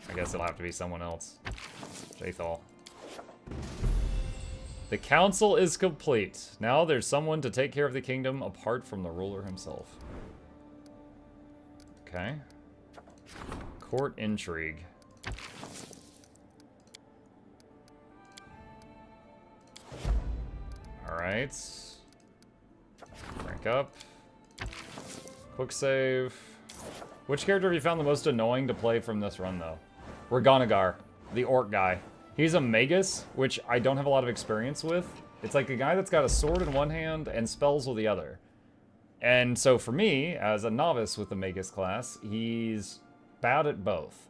I guess it'll have to be someone else. Jathal. The council is complete. Now there's someone to take care of the kingdom apart from the ruler himself. Okay. Court intrigue. Alright. Rank up. Quick save. Which character have you found the most annoying to play from this run, though? Reganagar, the orc guy. He's a magus, which I don't have a lot of experience with. It's like a guy that's got a sword in one hand and spells with the other. And so for me, as a novice with the magus class, he's bad at both.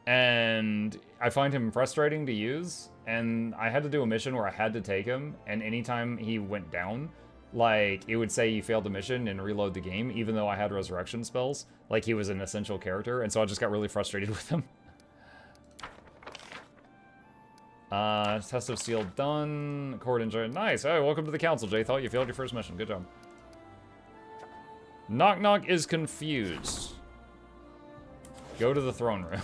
And I find him frustrating to use, and I had to do a mission where I had to take him, and anytime he went down, like, it would say you failed the mission and reload the game, even though I had resurrection spells. Like, he was an essential character, and so I just got really frustrated with him. Test of Steel done. Court enjoy. Nice. Hey, welcome to the council, Jay. Thought you failed your first mission. Good job. Knock Knock is confused. Go to the throne room.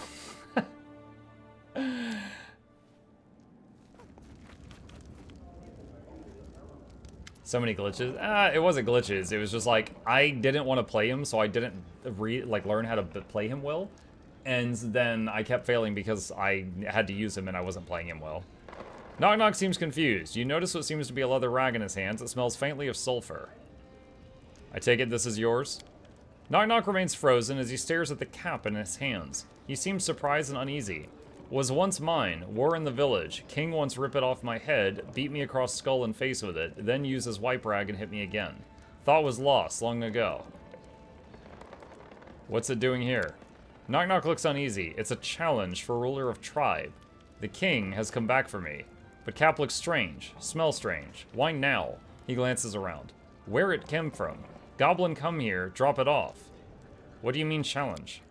So many glitches. It wasn't glitches. It was just like, I didn't want to play him, so I didn't learn how to play him well. And then I kept failing because I had to use him and I wasn't playing him well. Knock Knock seems confused. You notice what seems to be a leather rag in his hands. It smells faintly of sulfur. I take it this is yours? Knock Knock remains frozen as he stares at the cap in his hands. He seems surprised and uneasy. Was once mine. War in the village. King once rip it off my head, beat me across skull and face with it, then use his wipe rag and hit me again. Thought was lost long ago. What's it doing here? Knock Knock looks uneasy. It's a challenge for ruler of tribe. The king has come back for me. But Cap looks strange. Smells strange. Why now? He glances around. Where it came from? Goblin come here, drop it off. What do you mean challenge?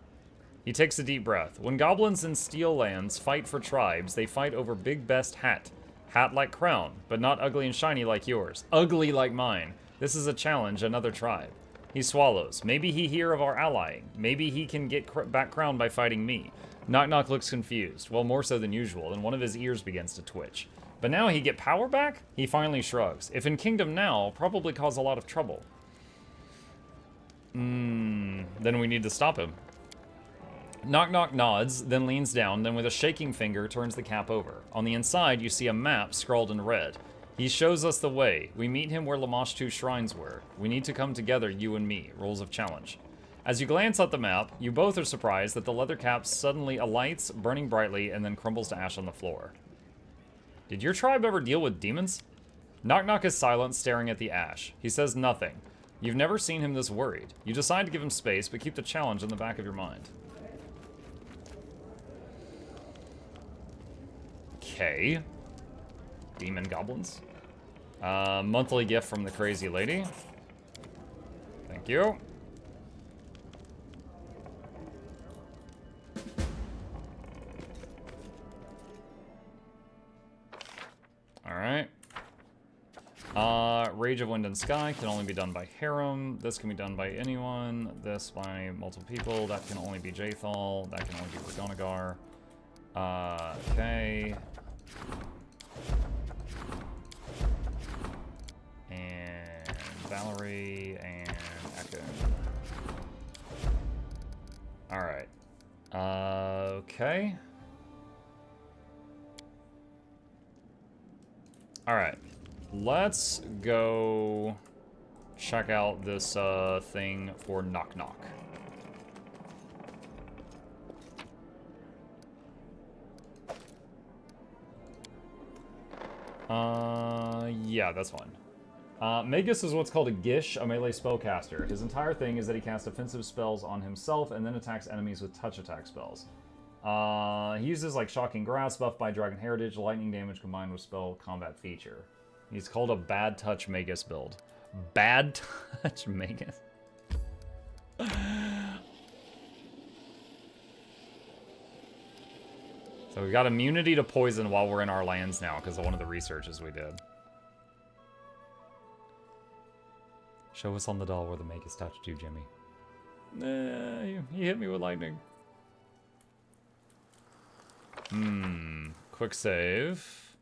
He takes a deep breath. When goblins in Steel Lands fight for tribes, they fight over big best hat. Hat like crown, but not ugly and shiny like yours. Ugly like mine. This is a challenge, another tribe. He swallows. Maybe he hear of our allying. Maybe he can get back crown by fighting me. Knock Knock looks confused. Well, more so than usual, and one of his ears begins to twitch. But now he get power back? He finally shrugs. If in Kingdom now, probably cause a lot of trouble. Then we need to stop him. Knock Knock nods, then leans down, then with a shaking finger turns the cap over. On the inside, you see a map scrawled in red. He shows us the way. We meet him where Lamashtu shrines were. We need to come together, you and me. Rules of challenge. As you glance at the map, you both are surprised that the leather cap suddenly alights, burning brightly, and then crumbles to ash on the floor. Did your tribe ever deal with demons? Knock Knock is silent, staring at the ash. He says nothing. You've never seen him this worried. You decide to give him space, but keep the challenge in the back of your mind. Okay. Demon goblins. Monthly gift from the crazy lady. Thank you. Alright. Rage of Wind and Sky can only be done by Harem. This can be done by anyone. This by multiple people. That can only be Jathal. That can only be Reganagar. Okay. And Valerie and Ekin. Alright. Okay. Alright. Let's go check out this thing for Knock Knock. Yeah, that's fine. Magus is what's called a Gish, a melee spellcaster. His entire thing is that he casts offensive spells on himself and then attacks enemies with touch attack spells. He uses like Shocking Grasp, buffed by Dragon Heritage, lightning damage combined with spell combat feature. He's called a Bad Touch Magus build. Bad Touch Magus? So we got immunity to poison while we're in our lands now because of one of the researches we did. Show us on the doll where the Magus touched you, Jimmy. He hit me with lightning. Quick save.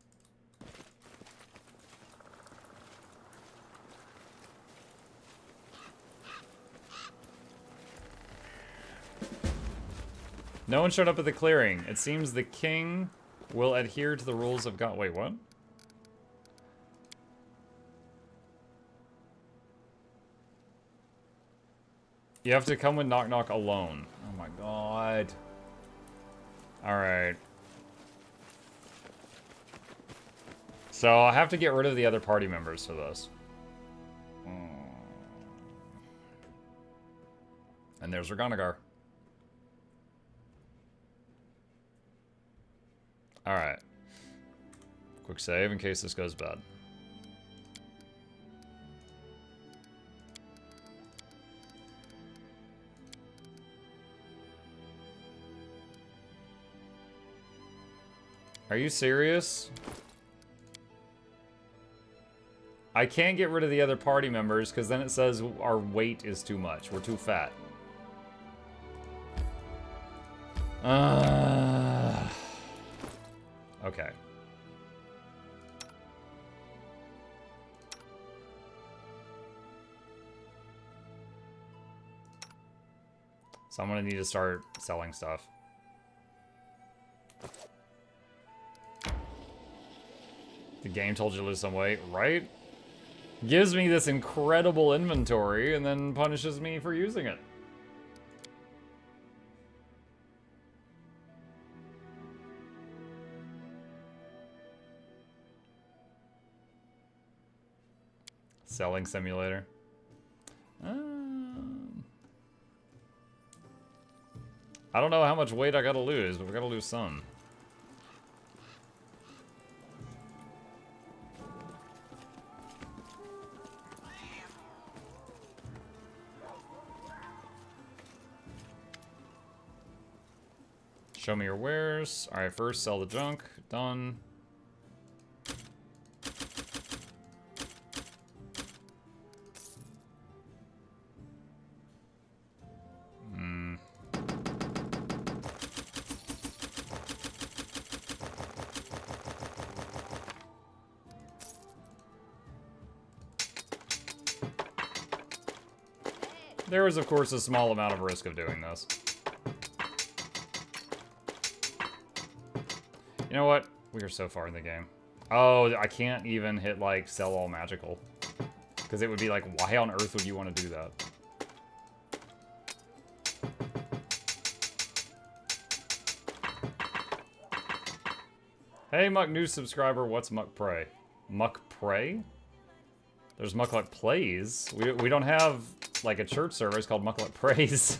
No one showed up at the clearing. It seems the king will adhere to the rules of God. Wait, what? You have to come with Knock Knock alone. Oh my god. Alright. So I have to get rid of the other party members for this. And there's Raganagar. Alright. Quick save in case this goes bad. Are you serious? I can't get rid of the other party members because then it says our weight is too much. We're too fat. Okay. So I'm gonna need to start selling stuff. The game told you to lose some weight, right? Gives me this incredible inventory and then punishes me for using it. Selling simulator. I don't know how much weight I gotta lose, but we gotta lose some. Show me your wares. Alright, first sell the junk. Done. There is, of course, a small amount of risk of doing this. You know what? We are so far in the game. Oh, I can't even hit, like, sell all magical. Because it would be like, why on earth would you want to do that? Hey, Muck, new subscriber. What's Muck Pray? Muck Pray? There's Mukluk Plays. We don't have, like, a church service called Mukluk Prays.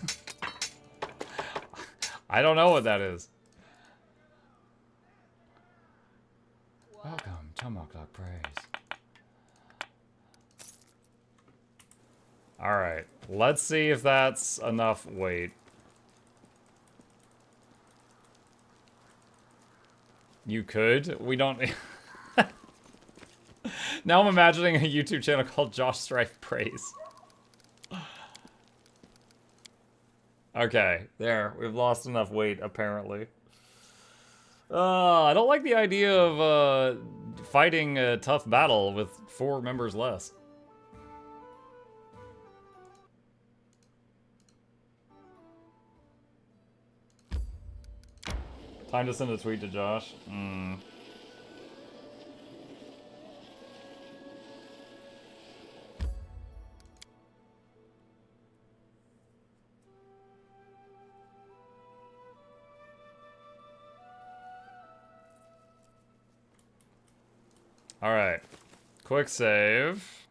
I don't know what that is. Welcome to Mukluk Prays. Alright, let's see if that's enough weight. You could? We don't... Now I'm imagining a YouTube channel called Josh Strife Praise. Okay, there. We've lost enough weight, apparently. I don't like the idea of fighting a tough battle with 4 members less. Time to send a tweet to Josh. Alright. Quick save.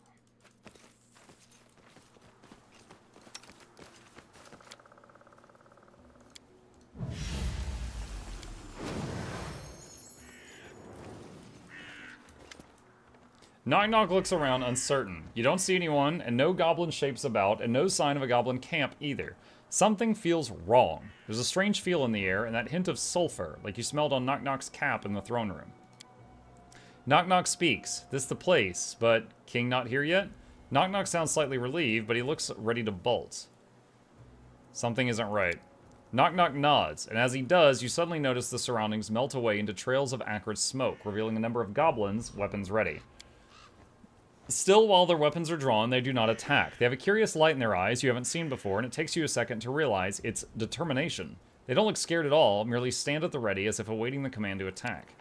Knock Knock looks around uncertain. You don't see anyone, and no goblin shapes about, and no sign of a goblin camp either. Something feels wrong. There's a strange feel in the air, and that hint of sulfur, like you smelled on Knock Knock's cap in the throne room. Knock Knock speaks. This the place, but King not here yet? Knock Knock sounds slightly relieved, but he looks ready to bolt. Something isn't right. Knock Knock nods, and as he does, you suddenly notice the surroundings melt away into trails of acrid smoke, revealing a number of goblins, weapons ready. Still, while their weapons are drawn, they do not attack. They have a curious light in their eyes you haven't seen before, and it takes you a second to realize it's determination. They don't look scared at all, merely stand at the ready as if awaiting the command to attack.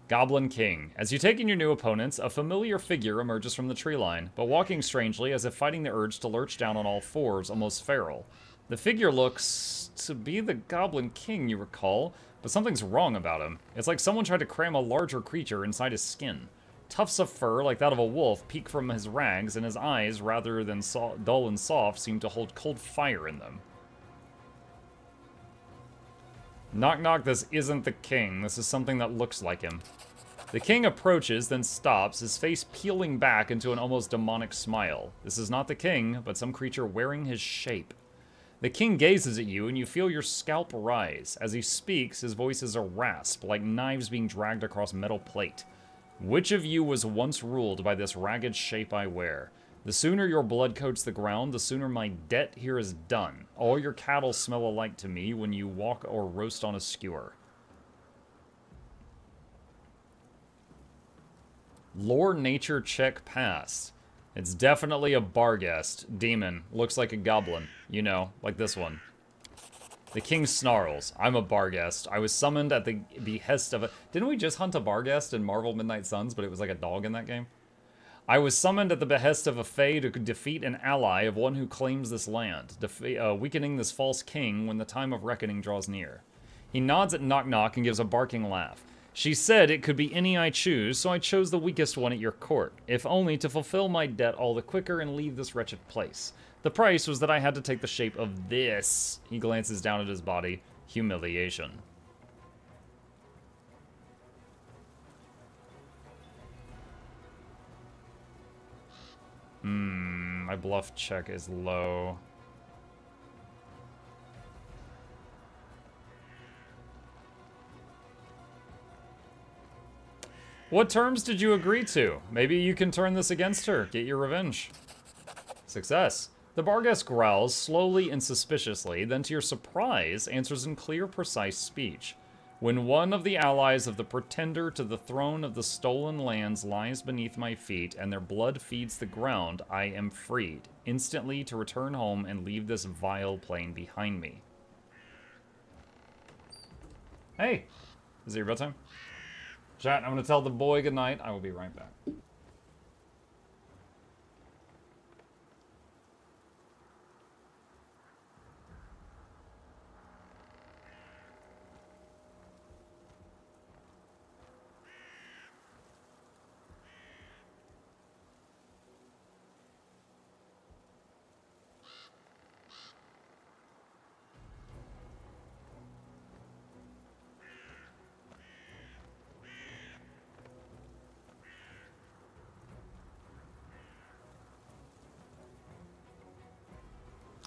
Goblin King. As you take in your new opponents, a familiar figure emerges from the tree line, but walking strangely as if fighting the urge to lurch down on all fours, almost feral. The figure looks to be the Goblin King you recall, but something's wrong about him. It's like someone tried to cram a larger creature inside his skin. Tufts of fur, like that of a wolf, peek from his rags, and his eyes, rather than dull and soft, seem to hold cold fire in them. Knock knock, this isn't the king. This is something that looks like him. The king approaches, then stops, his face peeling back into an almost demonic smile. This is not the king, but some creature wearing his shape. The king gazes at you, and you feel your scalp rise. As he speaks, his voice is a rasp, like knives being dragged across metal plate. Which of you was once ruled by this ragged shape I wear? The sooner your blood coats the ground, the sooner my debt here is done. All your cattle smell alike to me when you walk or roast on a skewer. Lore nature check passed. It's definitely a Barghest. Demon. Looks like a goblin. You know, like this one. The king snarls. I'm a Barghest. I was summoned at the behest of a... Didn't we just hunt a Barghest in Marvel Midnight Suns, but it was like a dog in that game? I was summoned at the behest of a Fae to defeat an ally of one who claims this land, weakening this false king when the time of reckoning draws near. He nods at Knock Knock and gives a barking laugh. She said it could be any I choose, so I chose the weakest one at your court, if only to fulfill my debt all the quicker and leave this wretched place. The price was that I had to take the shape of this. He glances down at his body. Humiliation. My bluff check is low. What terms did you agree to? Maybe you can turn this against her. Get your revenge. Success. The Barghest growls slowly and suspiciously, then to your surprise, answers in clear, precise speech. When one of the allies of the pretender to the throne of the stolen lands lies beneath my feet and their blood feeds the ground, I am freed, instantly to return home and leave this vile plane behind me. Hey, is it your bedtime? Chat, I'm going to tell the boy goodnight. I will be right back.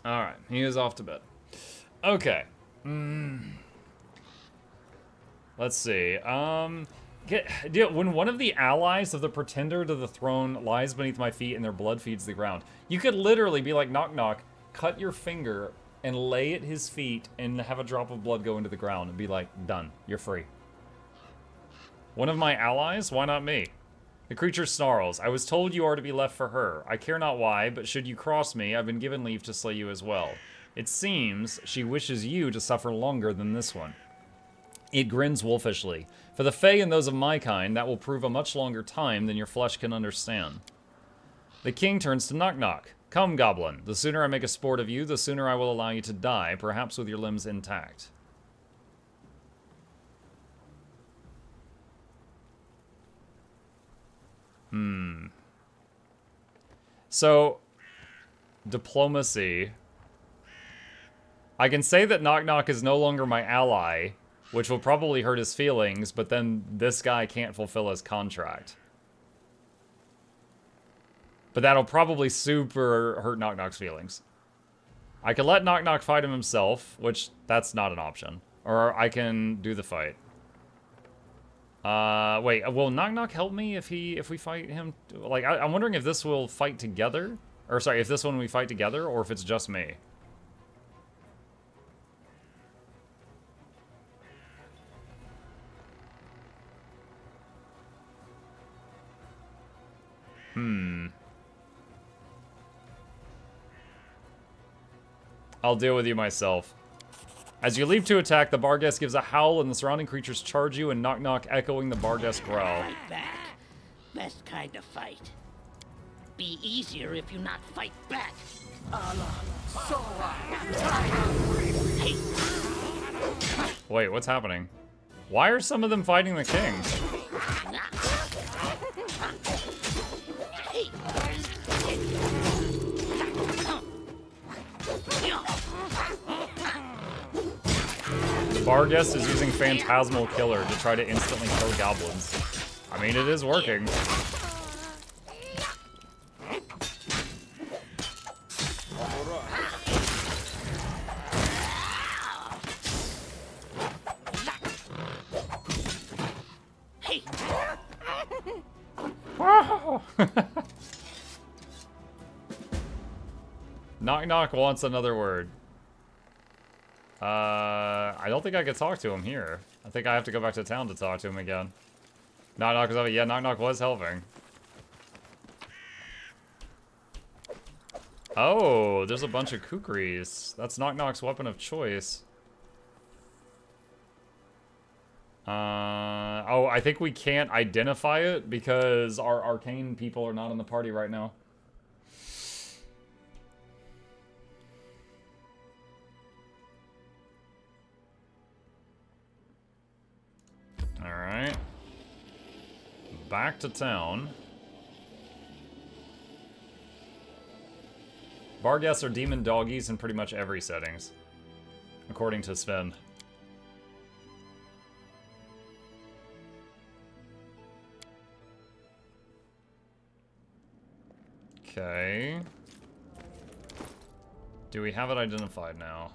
Alright, he is off to bed. Okay. Let's see. When one of the allies of the pretender to the throne lies beneath my feet and their blood feeds the ground, you could literally be like Knock Knock, cut your finger and lay at his feet and have a drop of blood go into the ground and be like, done, you're free. One of my allies? Why not me? The creature snarls. I was told you are to be left for her. I care not why, but should you cross me, I've been given leave to slay you as well. It seems she wishes you to suffer longer than this one. It grins wolfishly. For the Fae and those of my kind, that will prove a much longer time than your flesh can understand. The king turns to Knock Knock. Come, goblin. The sooner I make a sport of you, the sooner I will allow you to die, perhaps with your limbs intact. So, diplomacy. I can say that Knock Knock is no longer my ally, which will probably hurt his feelings, but then this guy can't fulfill his contract. But that'll probably super hurt Knock Knock's feelings. I can let Knock Knock fight him himself, which that's not an option. Or I can do the fight. Wait, will Knock Knock help me if we fight him? Like, I'm wondering if this will fight together. Or sorry, if this one we fight together, or if it's just me. I'll deal with you myself. As you leap to attack, the Barghest gives a howl and the surrounding creatures charge you and Knock Knock echoing the Barghest growl. Fight back. Best kind of fight. Be easier if you not fight back. Hey. Wait, what's happening? Why are some of them fighting the king? The Barghest is using Phantasmal Killer to try to instantly kill goblins. I mean, it is working. Knock Knock wants another word. I don't think I could talk to him here. I think I have to go back to town to talk to him again. Knock Knock was helping. Yeah, Knock Knock was helping. Oh, there's a bunch of kukris. That's Knock Knock's weapon of choice. Oh, I think we can't identify it because our arcane people are not in the party right now. Alright. Back to town. Barghests are demon doggies in pretty much every settings, according to Sven. Okay. Do we have it identified now?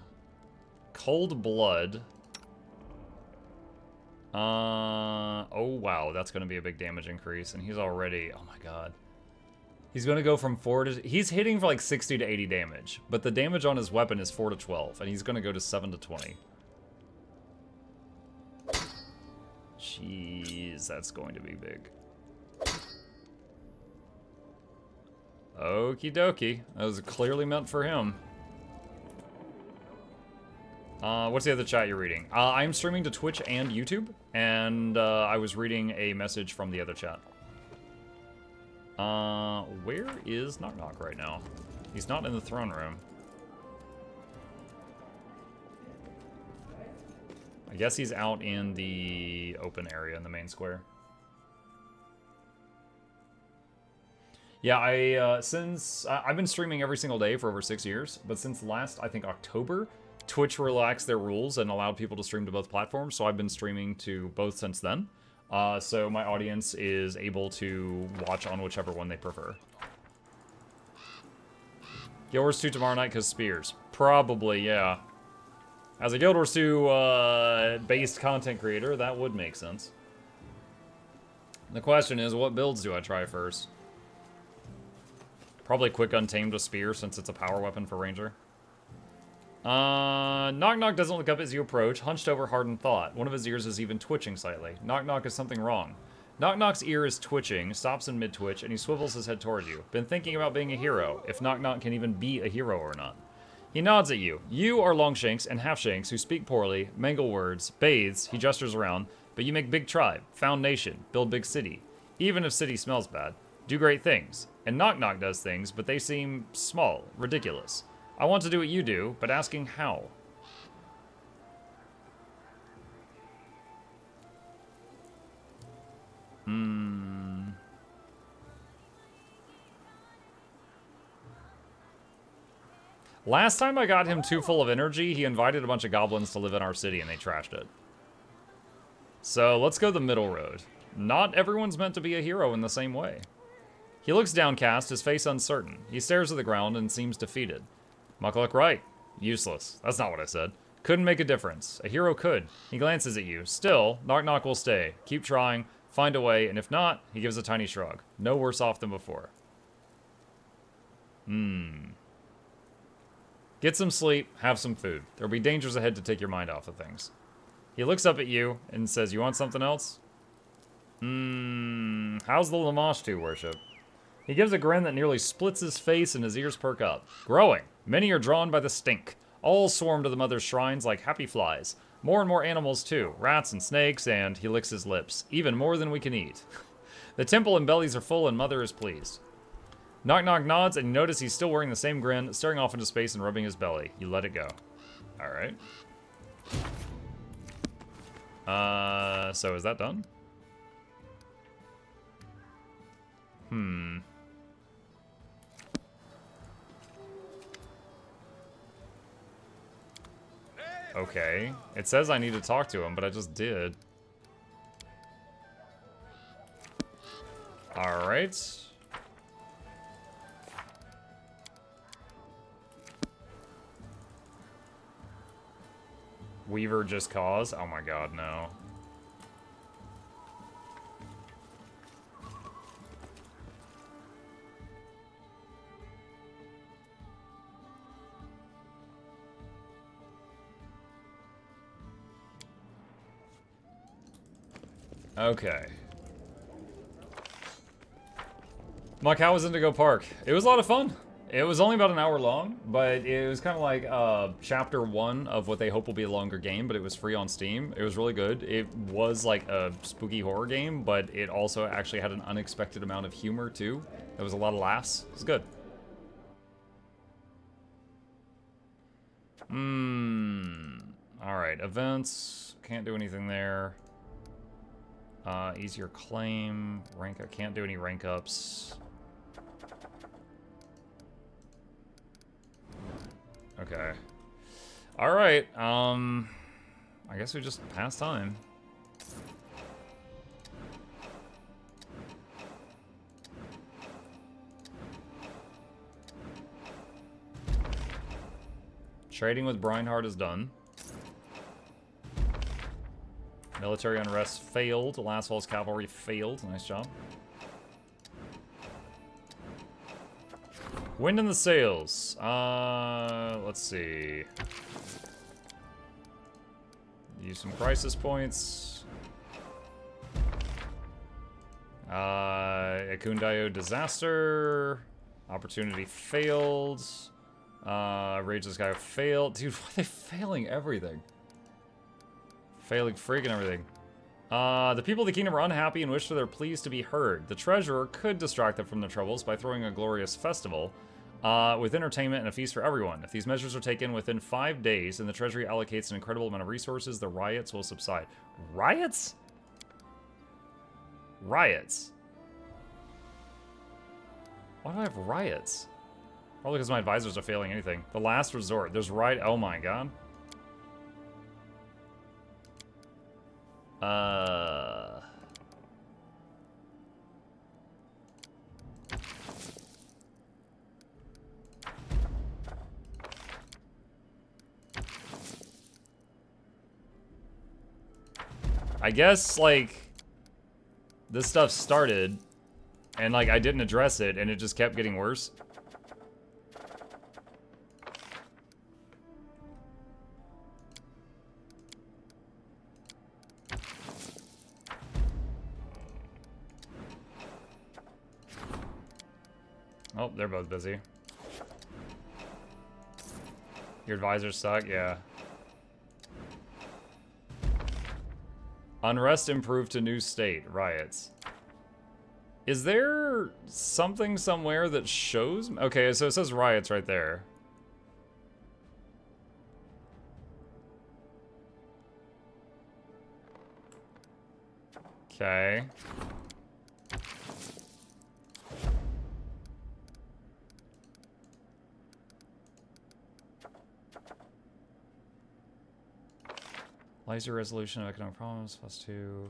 Cold Blood. Oh wow, that's gonna be a big damage increase, and he's already, oh my god. He's gonna go from 4 to, he's hitting for like 60 to 80 damage, but the damage on his weapon is 4 to 12, and he's gonna go to 7 to 20. Jeez, that's going to be big. Okie dokie. That was clearly meant for him. What's the other chat you're reading? I'm streaming to Twitch and YouTube, and I was reading a message from the other chat. Where is Knock Knock right now? He's not in the throne room. I guess he's out in the open area in the main square. Yeah, I've been streaming every single day for over 6 years, but since last, I think, October, Twitch relaxed their rules and allowed people to stream to both platforms, so I've been streaming to both since then. So my audience is able to watch on whichever one they prefer. Guild Wars 2 tomorrow night because Spears. Probably, yeah. As a Guild Wars 2 based content creator, that would make sense. The question is, what builds do I try first? Probably Quick Untamed with Spear, since it's a power weapon for Ranger. Knock Knock doesn't look up as you approach, hunched over hardened thought. One of his ears is even twitching slightly. Knock Knock is something wrong. Knock Knock's ear is twitching, stops in mid-twitch, and he swivels his head toward you. Been thinking about being a hero, if Knock Knock can even be a hero or not. He nods at you. You are Longshanks and Halfshanks who speak poorly, mangle words, bathes, he gestures around, but you make big tribe, found nation, build big city. Even if city smells bad. Do great things. And Knock Knock does things, but they seem small, ridiculous. I want to do what you do, but asking how. Last time I got him too full of energy, he invited a bunch of goblins to live in our city and they trashed it. So let's go the middle road. Not everyone's meant to be a hero in the same way. He looks downcast, his face uncertain. He stares at the ground and seems defeated. Mukluk right. Useless. That's not what I said. Couldn't make a difference. A hero could. He glances at you. Still, Knock Knock will stay. Keep trying, find a way, and if not, he gives a tiny shrug. No worse off than before. Get some sleep, have some food. There'll be dangers ahead to take your mind off of things. He looks up at you and says, you want something else? How's the Lamashtu worship? He gives a grin that nearly splits his face and his ears perk up. Growing. Many are drawn by the stink. All swarm to the mother's shrines like happy flies. More and more animals too. Rats and snakes, and he licks his lips. Even more than we can eat. The temple and bellies are full and mother is pleased. Knock Knock nods and you notice he's still wearing the same grin, staring off into space and rubbing his belly. You let it go. Alright. So is that done? Okay. It says I need to talk to him, but I just did. Alright. Weaver just cause? Oh my god, no. Okay. Muck, how was Indigo Park? It was a lot of fun. It was only about an hour long, but it was kind of like chapter 1 of what they hope will be a longer game, but it was free on Steam. It was really good. It was like a spooky horror game, but it also actually had an unexpected amount of humor too. There was a lot of laughs. It was good. Alright, events. Can't do anything there. Easier claim. Rank up. Can't do any rank ups. Okay. Alright, I guess we just pass time. Trading with Breinhardt is done. Military unrest failed. Last Fall's cavalry failed. Nice job. Wind in the sails. Let's see. Use some crisis points. Ekundayo disaster. Opportunity failed. Rage this guy failed. Dude, why are they failing everything? Failing freaking everything. The people of the kingdom are unhappy and wish for their pleas to be heard. The treasurer could distract them from their troubles by throwing a glorious festival with entertainment and a feast for everyone. If these measures are taken within 5 days and the treasury allocates an incredible amount of resources, the riots will subside. Riots? Riots. Why do I have riots? Probably because my advisors are failing anything. The last resort. There's riot. Oh my god. I guess, like, this stuff started, and, like, I didn't address it, and it just kept getting worse. Oh, they're both busy. Your advisors suck, yeah. Unrest improved to new state. Riots. Is there something somewhere that shows? Okay, so it says riots right there. Okay. Laser resolution of economic problems, +2.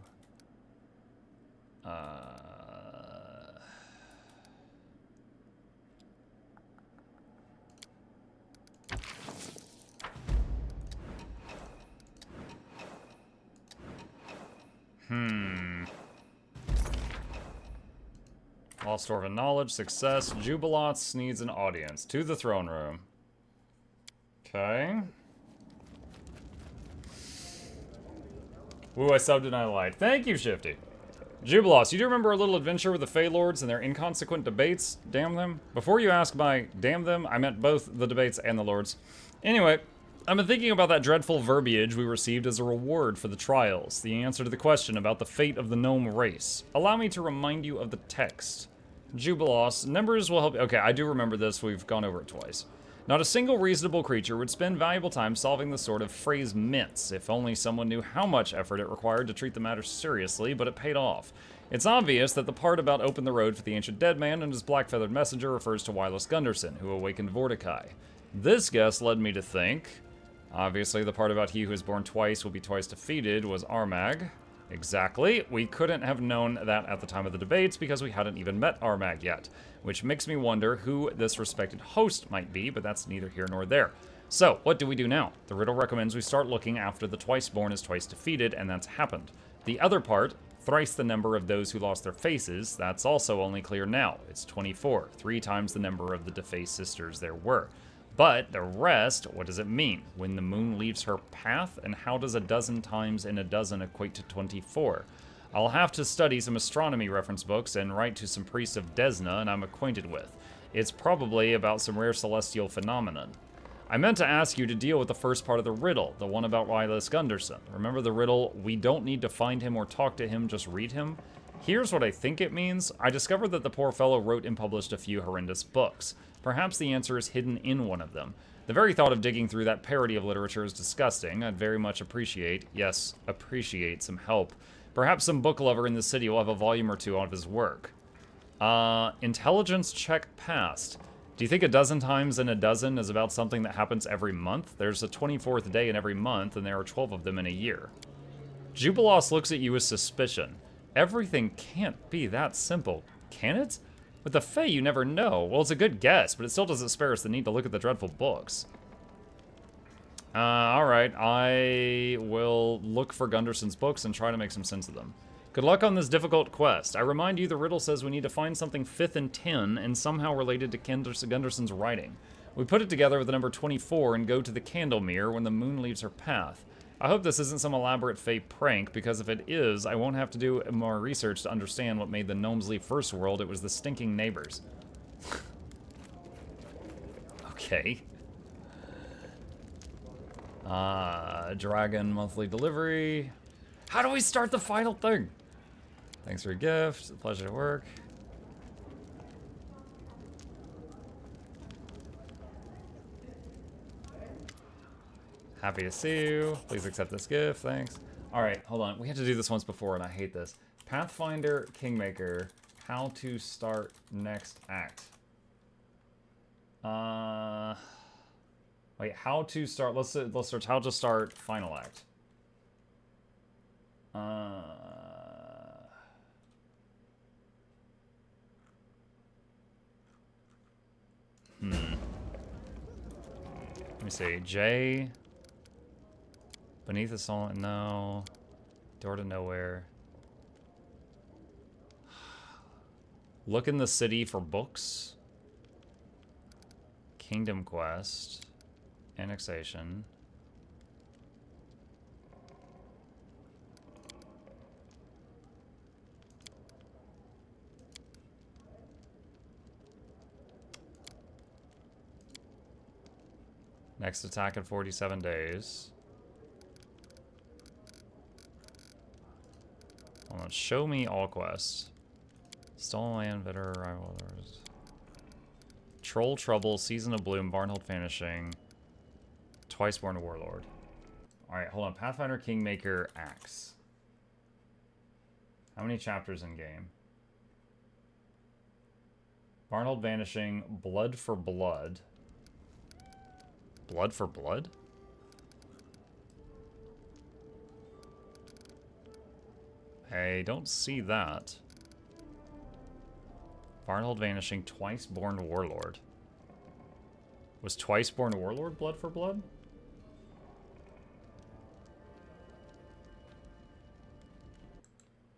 Lost Dwarven knowledge, success. Jubilots needs an audience. To the throne room. Okay. Ooh, I subbed and I lied. Thank you, Shifty. Jubilos, you do remember a little adventure with the Fey Lords and their inconsequent debates? Damn them. Before you ask by damn them, I meant both the debates and the Lords. Anyway, I've been thinking about that dreadful verbiage we received as a reward for the trials, the answer to the question about the fate of the gnome race. Allow me to remind you of the text. Jubilos, numbers will help. Okay, I do remember this. We've gone over it twice. Not a single reasonable creature would spend valuable time solving the sort of phrase mints, if only someone knew how much effort it required to treat the matter seriously, but it paid off. It's obvious that the part about open the road for the ancient dead man and his black-feathered messenger refers to Wylus Gunderson, who awakened Vortikai. This guess led me to think, obviously the part about he who is born twice will be twice defeated was Armag. Exactly. We couldn't have known that at the time of the debates because we hadn't even met Armag yet, which makes me wonder who this respected host might be, but that's neither here nor there. So, what do we do now? The riddle recommends we start looking after the twice-born is twice defeated, and that's happened. The other part, thrice the number of those who lost their faces, that's also only clear now. It's 24, 3 times the number of the defaced sisters there were. But the rest, what does it mean? When the moon leaves her path, and how does a dozen times in a dozen equate to 24? I'll have to study some astronomy reference books and write to some priests of Desna and I'm acquainted with. It's probably about some rare celestial phenomenon. I meant to ask you to deal with the first part of the riddle, the one about Wylus Gunderson. Remember the riddle, we don't need to find him or talk to him, just read him? Here's what I think it means. I discovered that the poor fellow wrote and published a few horrendous books. Perhaps the answer is hidden in one of them. The very thought of digging through that parody of literature is disgusting. I'd very much appreciate, yes, appreciate some help. Perhaps some book lover in the city will have a volume or two of his work. Intelligence check passed. Do you think a dozen times in a dozen is about something that happens every month? There's a 24th day in every month, and there are 12 of them in a year. Jubilos looks at you with suspicion. Everything can't be that simple, can it? With the Fae, you never know. Well, it's a good guess, but it still doesn't spare us the need to look at the dreadful books. Alright, I will look for Gunderson's books and try to make some sense of them. Good luck on this difficult quest. I remind you the riddle says we need to find something 5th and 10 and somehow related to Gunderson's writing. We put it together with the number 24 and go to the Candlemere when the moon leaves her path. I hope this isn't some elaborate Fae prank, because if it is, I won't have to do more research to understand what made the gnomes leave First World. It was the stinking neighbors. Okay. Dragon monthly delivery. How do we start the final thing? Thanks for your gift. It's a pleasure to work. Happy to see you. Please accept this gift. Thanks. All right, hold on. We had to do this once before, and I hate this. Pathfinder, Kingmaker. How to start next act. Wait. How to start? Let's search how to start final act. Let me see. J. Beneath the Soul, no. Door to Nowhere. Look in the city for books. Kingdom Quest. Annexation. Next attack in 47 days. Hold on, show me all quests. Stolen Land, Veteran Arrival. Troll Trouble, Season of Bloom, Barnhold Vanishing, Twiceborn Warlord. Alright, hold on. Pathfinder, Kingmaker, Axe. How many chapters in game? Barnhold Vanishing, Blood for Blood. Blood for Blood? I don't see that. Barnhold Vanishing, Twiceborn Warlord. Was Twiceborn Warlord Blood for Blood?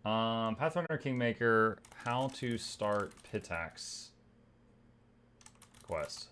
Pathfinder Kingmaker, how to start Pitax quest.